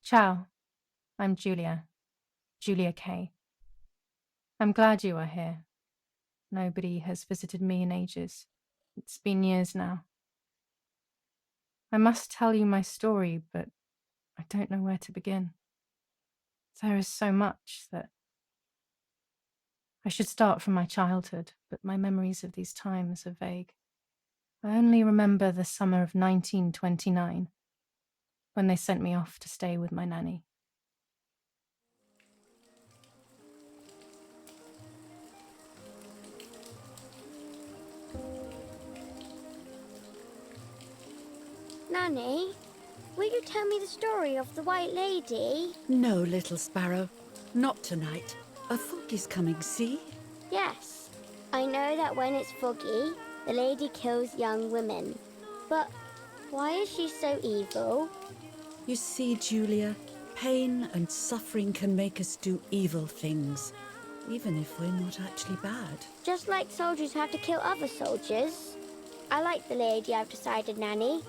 Ciao, I'm Julia Kay. I'm glad you are here. Nobody has visited me in ages. It's been years now. I must tell you my story, but I don't know where to begin. There is so much that I should start from my childhood, but my memories of these times are vague. I only remember the summer of 1929, when they sent me off to stay with my nanny. Nanny, will you tell me the story of the White Lady? No, little sparrow. Not tonight. A fog is coming, see? Yes. I know that when it's foggy, the lady kills young women. But why is she so evil? You see, Julia, pain and suffering can make us do evil things, even if we're not actually bad. Just like soldiers have to kill other soldiers. I like the lady, I've decided, Nanny.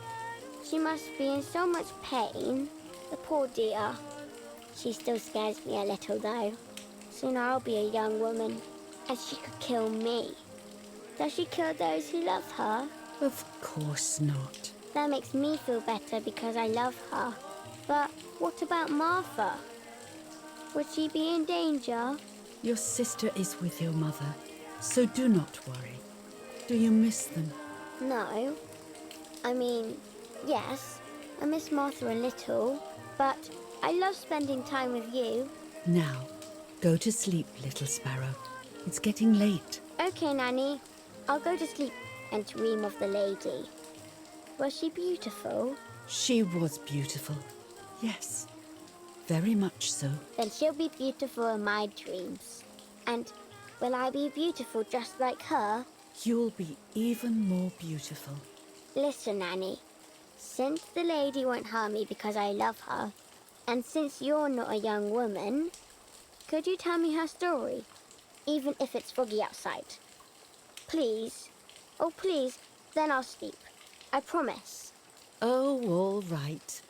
She must be in so much pain. The poor dear. She still scares me a little, though. Soon I'll be a young woman, and she could kill me. Does she kill those who love her? Of course not. That makes me feel better because I love her. But what about Martha? Would she be in danger? Your sister is with your mother, so do not worry. Do you miss them? No. I mean, yes, I miss Martha a little, but I love spending time with you. Now, go to sleep, little sparrow. It's getting late. Okay, Nanny. I'll go to sleep and dream of the lady. Was she beautiful? She was beautiful. Yes, very much so. Then she'll be beautiful in my dreams. And will I be beautiful just like her? You'll be even more beautiful. Listen, Nanny. Since the lady won't harm me because I love her, and since you're not a young woman, could you tell me her story, even if it's foggy outside? Please. Oh, please, then I'll sleep. I promise. Oh, all right.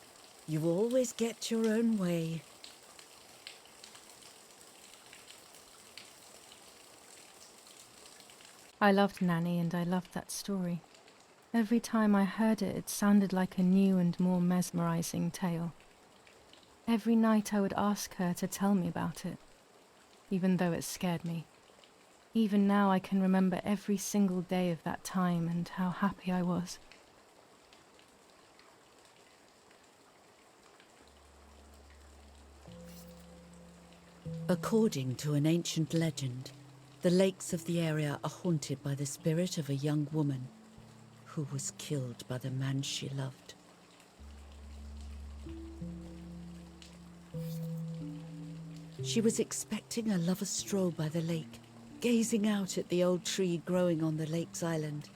You always get your own way. I loved Nanny and I loved that story. Every time I heard it, it sounded like a new and more mesmerizing tale. Every night I would ask her to tell me about it, even though it scared me. Even now I can remember every single day of that time and how happy I was. According to an ancient legend, the lakes of the area are haunted by the spirit of a young woman who was killed by the man she loved. She was expecting a lover's stroll by the lake, gazing out at the old tree growing on the lake's island.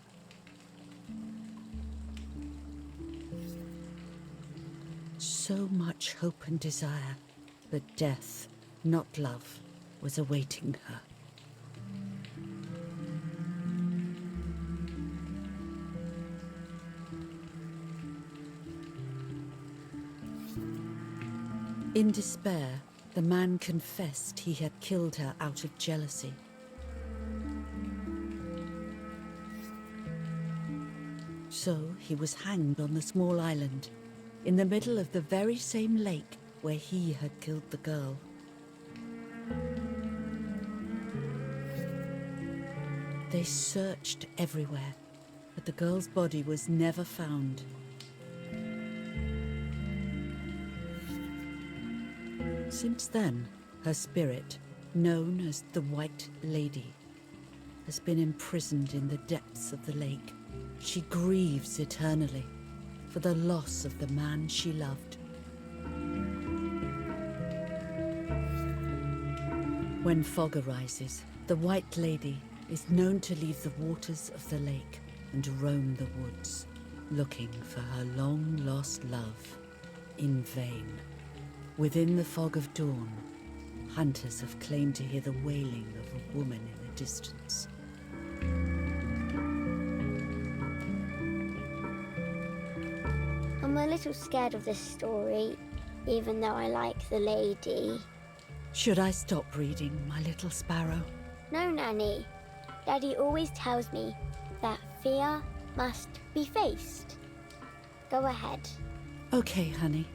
So much hope and desire, but death, not love, was awaiting her. In despair, the man confessed he had killed her out of jealousy. So he was hanged on the small island, in the middle of the very same lake where he had killed the girl. They searched everywhere, but the girl's body was never found. Since then, her spirit, known as the White Lady, has been imprisoned in the depths of the lake. She grieves eternally for the loss of the man she loved. When fog arises, the White Lady is known to leave the waters of the lake and roam the woods, looking for her long-lost love in vain. Within the fog of dawn, hunters have claimed to hear the wailing of a woman in the distance. I'm a little scared of this story. even though I like the lady. Should I stop reading, my little sparrow? No, Nanny. Daddy always tells me that fear must be faced. Go ahead. Okay, honey.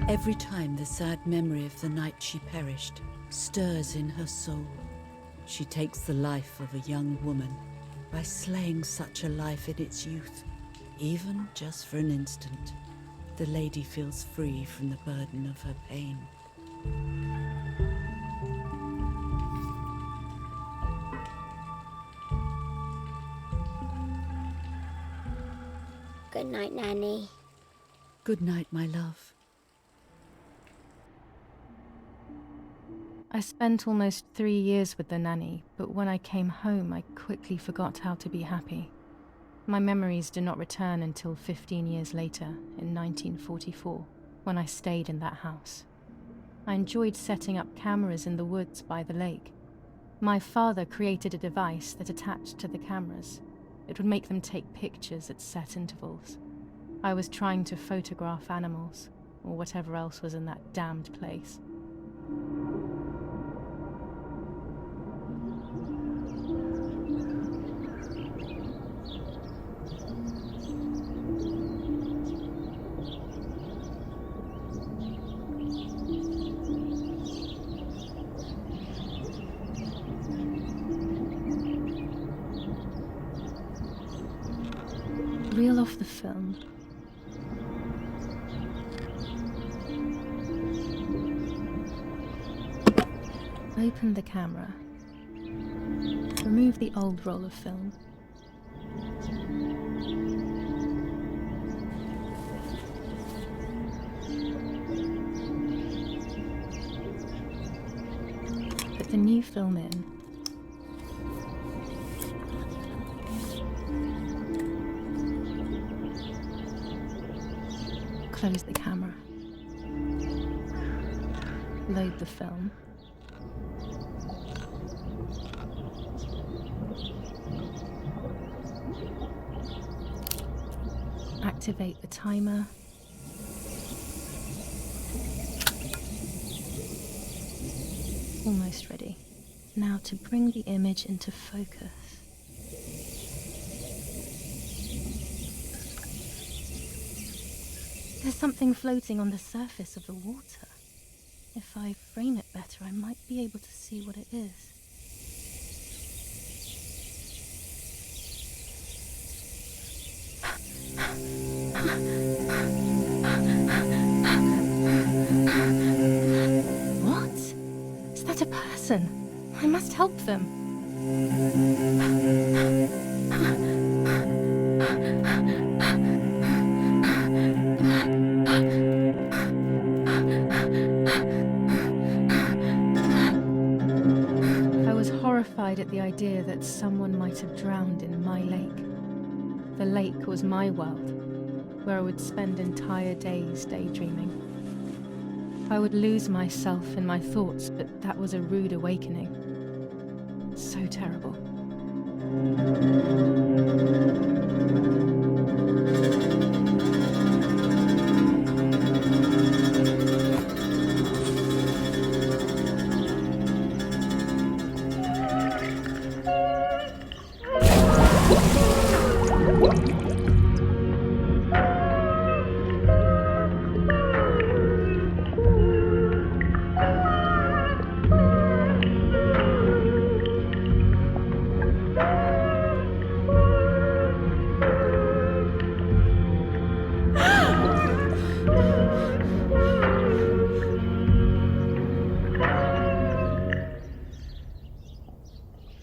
Every time the sad memory of the night she perished stirs in her soul, she takes the life of a young woman by slaying such a life in its youth. Even just for an instant, the lady feels free from the burden of her pain. Good night, Nanny. Good night, my love. I spent almost 3 years with the nanny, but when I came home, I quickly forgot how to be happy. My memories did not return until 15 years later, in 1944, when I stayed in that house. I enjoyed setting up cameras in the woods by the lake. My father created a device that attached to the cameras. It would make them take pictures at set intervals. I was trying to photograph animals, or whatever else was in that damned place. Reel off the film. Open the camera. Remove the old roll of film. Put the new film in. Close the camera. Load the film. Activate the timer. Almost ready. Now to bring the image into focus. There's something floating on the surface of the water. If I frame it better, I might be able to see what it is. What? Is that a person? I must help them. I was horrified at the idea that someone might have drowned in my lake. The lake was my world, where I would spend entire days daydreaming. I would lose myself in my thoughts, but that was a rude awakening. So terrible.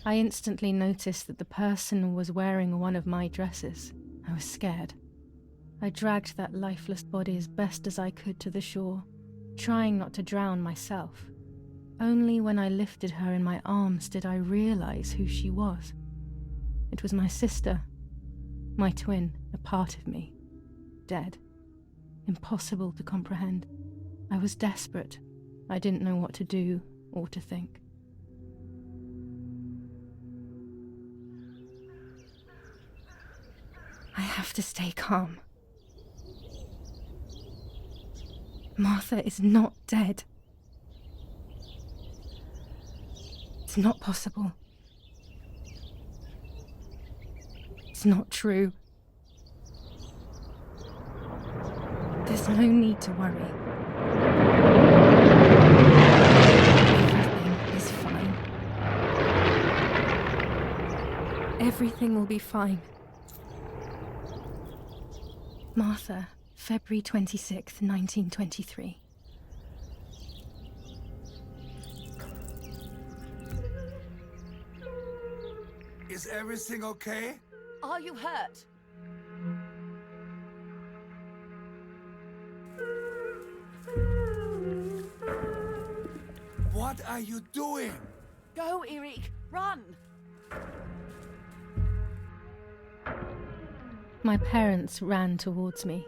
I instantly noticed that the person was wearing one of my dresses. I was scared. I dragged that lifeless body as best as I could to the shore, trying not to drown myself. Only when I lifted her in my arms did I realize who she was. It was my sister, my twin, a part of me, dead. Impossible to comprehend. I was desperate. I didn't know what to do or to think. I have to stay calm. Martha is not dead. It's not possible. It's not true. There's no need to worry. Everything is fine. Everything will be fine. Martha, February 26th, 1923. Is everything okay? Are you hurt? What are you doing? Go, Eric! Run! My parents ran towards me.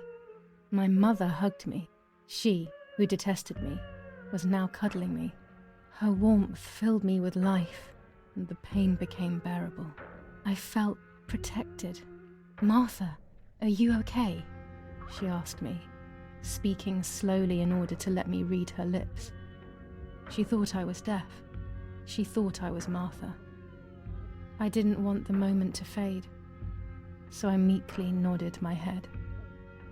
My mother hugged me. She, who detested me, was now cuddling me. Her warmth filled me with life, and the pain became bearable. I felt protected. "Martha, are you okay?" she asked me, speaking slowly in order to let me read her lips. She thought I was deaf. She thought I was Martha. I didn't want the moment to fade, so I meekly nodded my head.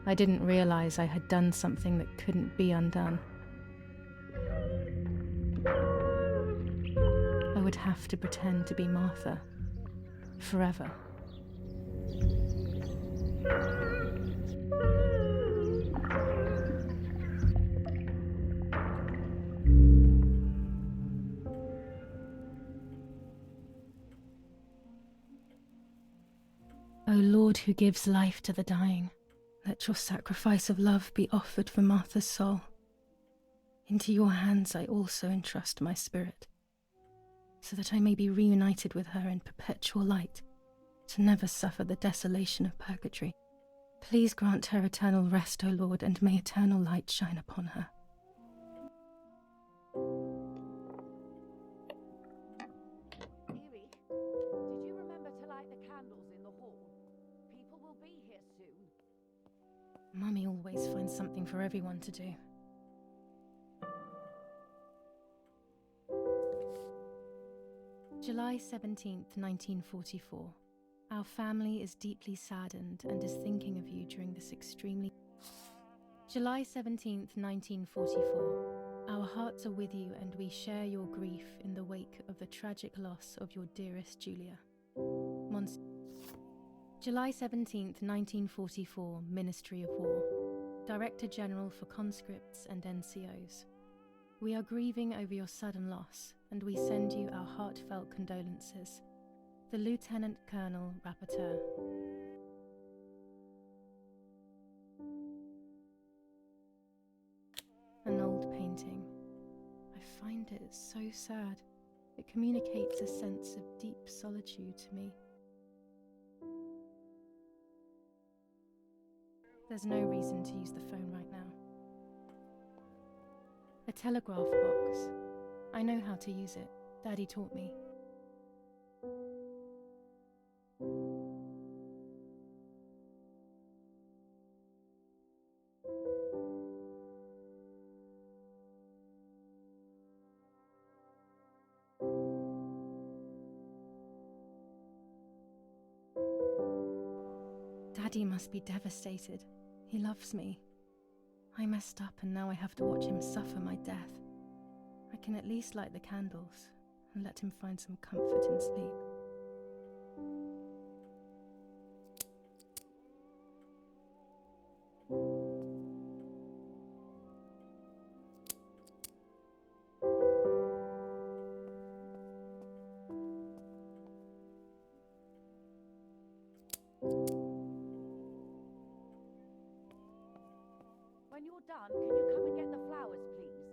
I didn't realize I had done something that couldn't be undone. I would have to pretend to be Martha forever. O Lord, who gives life to the dying, let your sacrifice of love be offered for Martha's soul. Into your hands I also entrust my spirit, so that I may be reunited with her in perpetual light, to never suffer the desolation of purgatory. Please grant her eternal rest, O Lord, and may eternal light shine upon her. Eric, did you remember to light the candles in the hall? People will be here soon. Mummy always finds something for everyone to do. July 17th, 1944. Our family is deeply saddened and is thinking of you during this extremely... July 17th, 1944. Our hearts are with you and we share your grief in the wake of the tragic loss of your dearest Julia. July 17th, 1944, Ministry of War. Director General for Conscripts and NCOs. We are grieving over your sudden loss, and we send you our heartfelt condolences. The Lieutenant Colonel Rapporteur. An old painting. I find it so sad. It communicates a sense of deep solitude to me. There's no reason to use the phone right now. A telegraph box. I know how to use it. Daddy taught me. Daddy must be devastated. He loves me. I messed up and now I have to watch him suffer my death. I can at least light the candles and let him find some comfort in sleep. When you're done, can you come and get the flowers, please?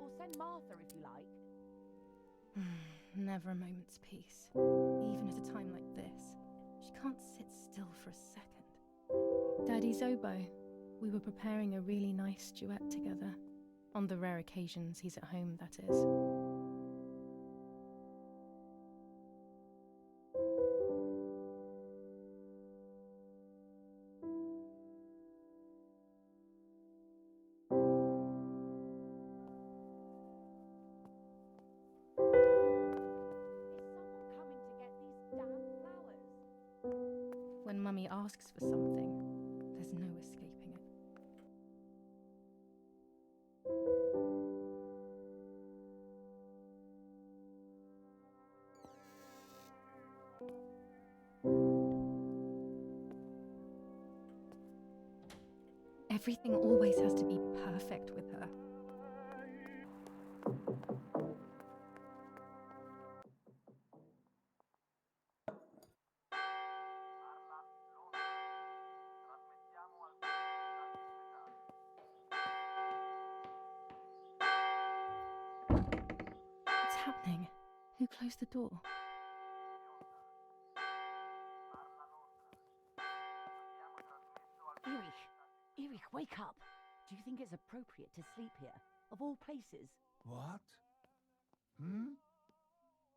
Or send Martha if you like. Never a moment's peace. Even at a time like this, she can't sit still for a second. Daddy's oboe. We were preparing a really nice duet together. On the rare occasions he's at home, that is. When Mummy asks for something, there's no escaping it. Everything always has to be perfect with her. What's happening? Who closed the door? Erich, wake up. Do you think it's appropriate to sleep here, of all places? What?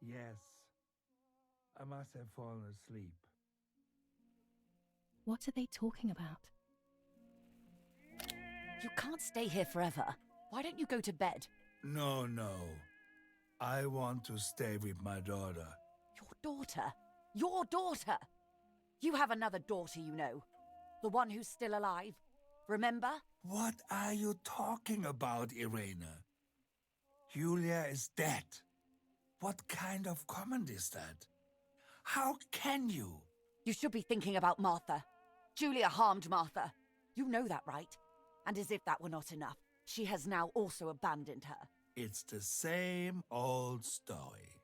Yes. I must have fallen asleep. What are they talking about? You can't stay here forever. Why don't you go to bed? No. I want to stay with my daughter. Your daughter? Your daughter? You have another daughter, you know. The one who's still alive. Remember? What are you talking about, Irene? Julia is dead. What kind of comment is that? How can you? You should be thinking about Martha. Julia harmed Martha. You know that, right? And as if that were not enough, she has now also abandoned her. It's the same old story.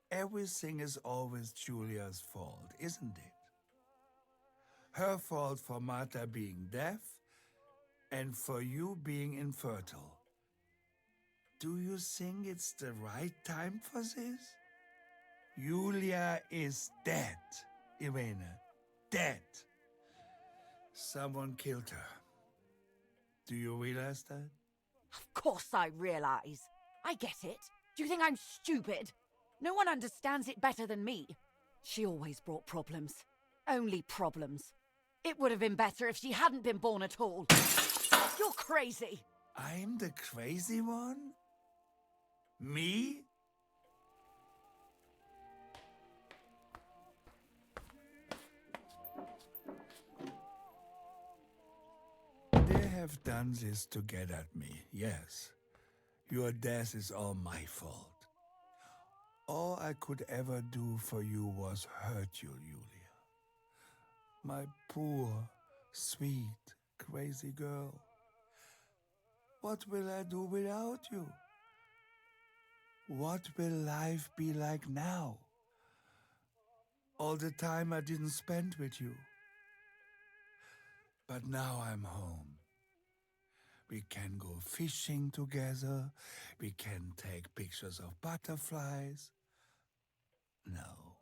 Everything is always Julia's fault, isn't it? Her fault for Martha being deaf and for you being infertile. Do you think it's the right time for this? Julia is dead, Irene. Dead. Someone killed her. Do you realize that? Of course I realize. I get it. Do you think I'm stupid? No one understands it better than me. She always brought problems. Only problems. It would have been better if she hadn't been born at all. You're crazy. I'm the crazy one? Me? They have done this to get at me, yes. Your death is all my fault. All I could ever do for you was hurt you, Julia. My poor, sweet, crazy girl. What will I do without you? What will life be like now? All the time I didn't spend with you. But now I'm home. We can go fishing together. We can take pictures of butterflies. No.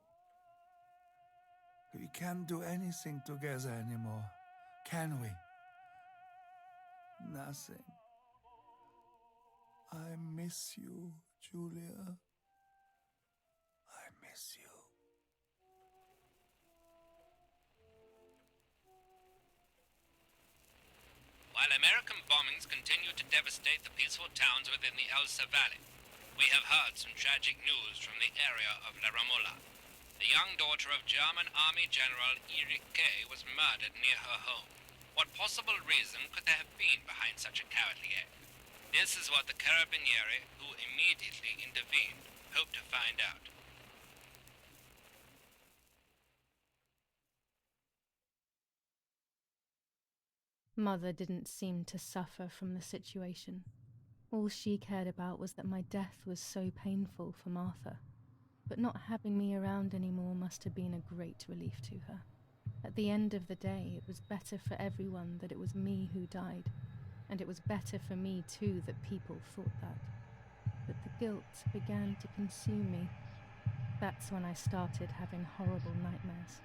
We can't do anything together anymore, can we? Nothing. I miss you, Julia. I miss you. While American bombings continue to devastate the peaceful towns within the Elsa Valley, we have heard some tragic news from the area of La Ramola. The young daughter of German Army General EVGA was murdered near her home. What possible reason could there have been behind such a cowardly act? This is what the Carabinieri, who immediately intervened, hope to find out. Mother didn't seem to suffer from the situation. All she cared about was that my death was so painful for Martha. But not having me around anymore must have been a great relief to her. At the end of the day, it was better for everyone that it was me who died. And it was better for me too that people thought that. But the guilt began to consume me. That's when I started having horrible nightmares.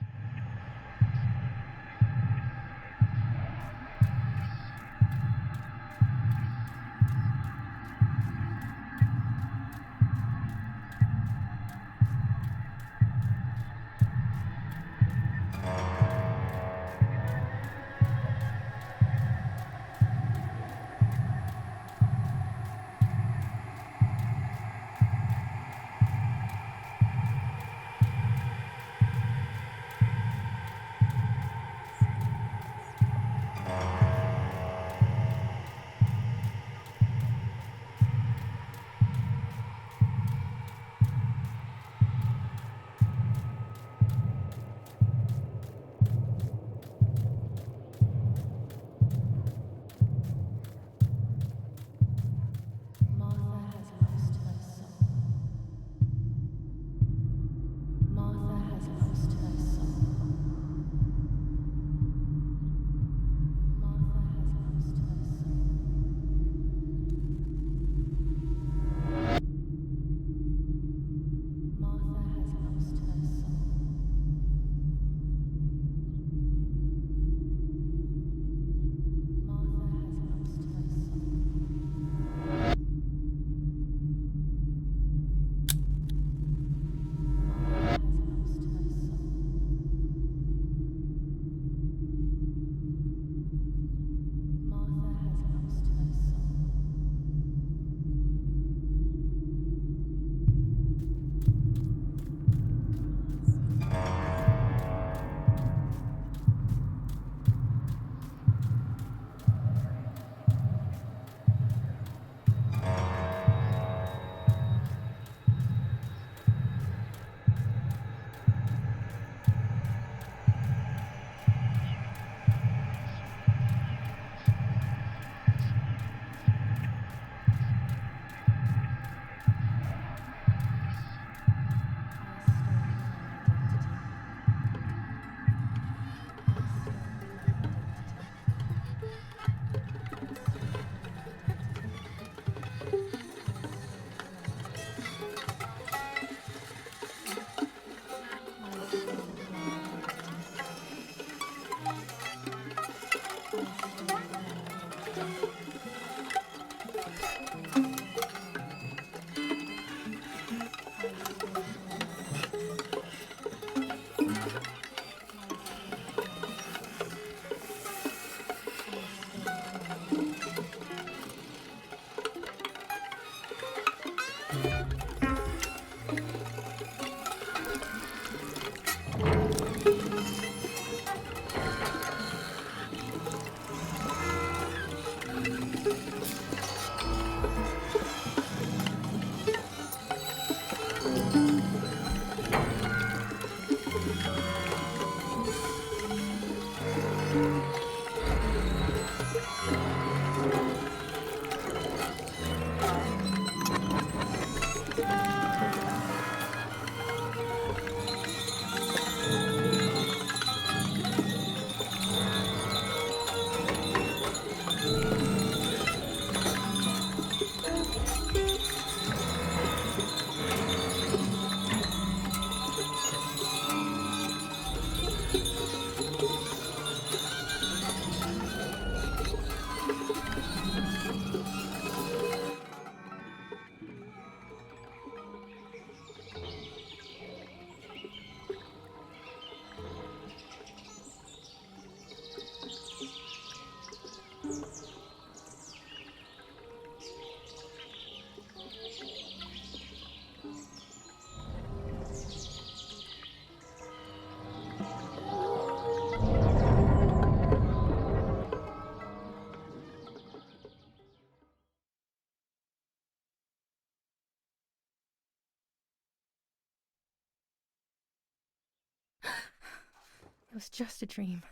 It was just a dream.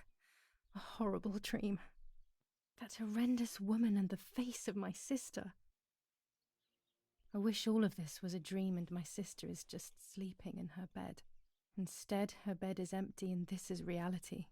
A horrible dream. That horrendous woman and the face of my sister. I wish all of this was a dream and my sister is just sleeping in her bed. Instead, her bed is empty and this is reality.